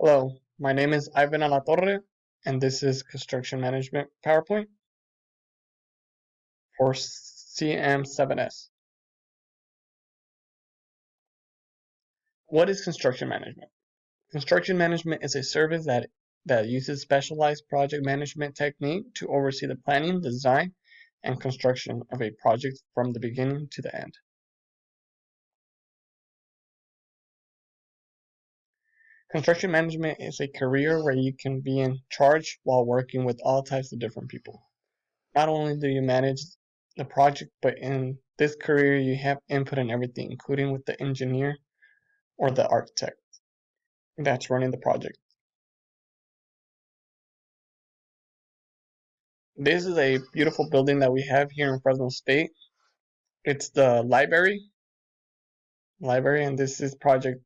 Hello, my name is Ivan Alatorre, and this is Construction Management PowerPoint for CM7s. What is construction management? Construction management is a service that uses specialized project management technique to oversee the planning, design, and construction of a project from the beginning to the end. Construction management is a career where you can be in charge while working with all types of different people. Not only do you manage the project, but in this career you have input in everything, including with the engineer or the architect that's running the project. This is a beautiful building that we have here in Fresno State. It's the library, and this is project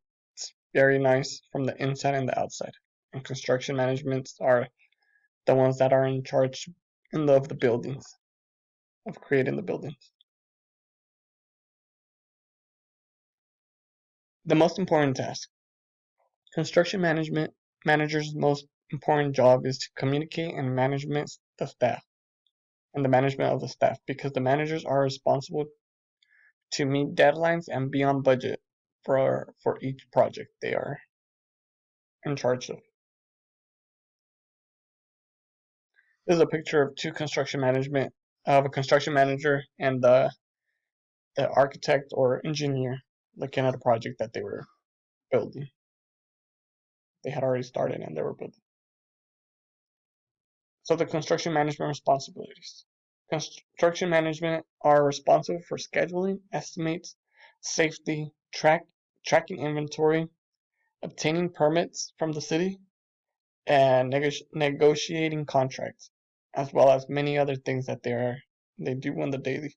very nice from the inside and the outside. And construction management are the ones that are in charge of the buildings, of creating the buildings. The most important task. Construction management manager's most important job is to communicate and management the staff and the management of the staff, because the managers are responsible to meet deadlines and be on budget for each project they are in charge of. This is a picture of a construction manager and the architect or engineer looking at a project that they were building. They had already started and they were building. So the construction management responsibilities. Construction management are responsible for scheduling, estimates, safety, tracking inventory, obtaining permits from the city, and negotiating contracts, as well as many other things that they do on the daily.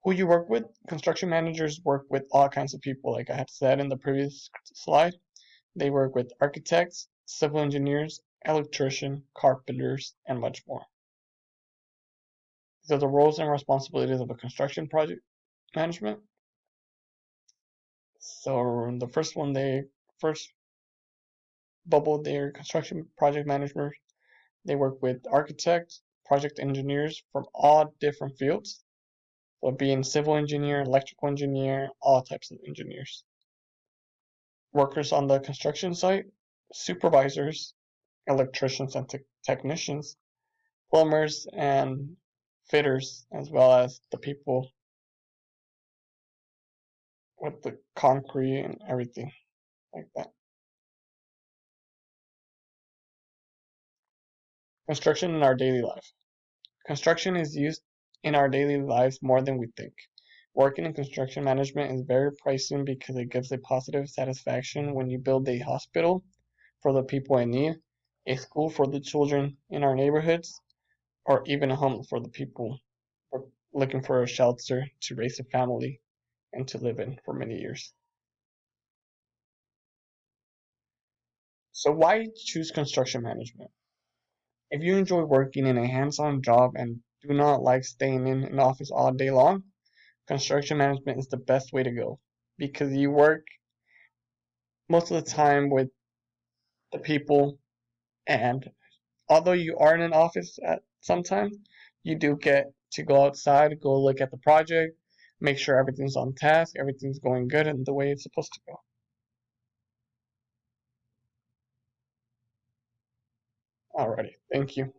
Who you work with? Construction managers work with all kinds of people, like I had said in the previous slide. They work with architects, civil engineers, electricians, carpenters, and much more. These are the roles and responsibilities of a construction project management. So the first one, they first bubble their construction project managers. They work with architects, project engineers from all different fields. So being civil engineer, electrical engineer, all types of engineers. Workers on the construction site, supervisors, electricians and technicians, plumbers and fitters, as well as the people with the concrete and everything like that. Construction in our daily life. Construction is used in our daily lives more than we think. Working in construction management is very pricey because it gives a positive satisfaction when you build a hospital for the people in need, a school for the children in our neighborhoods, or even a home for the people looking for a shelter to raise a family and to live in for many years. So why choose construction management? If you enjoy working in a hands-on job and do not like staying in an office all day long, construction management is the best way to go, because you work most of the time with the people, and although you are in an office at sometimes, you do get to go outside, go look at the project, make sure everything's on task, everything's going good and the way it's supposed to go. Alrighty, thank you.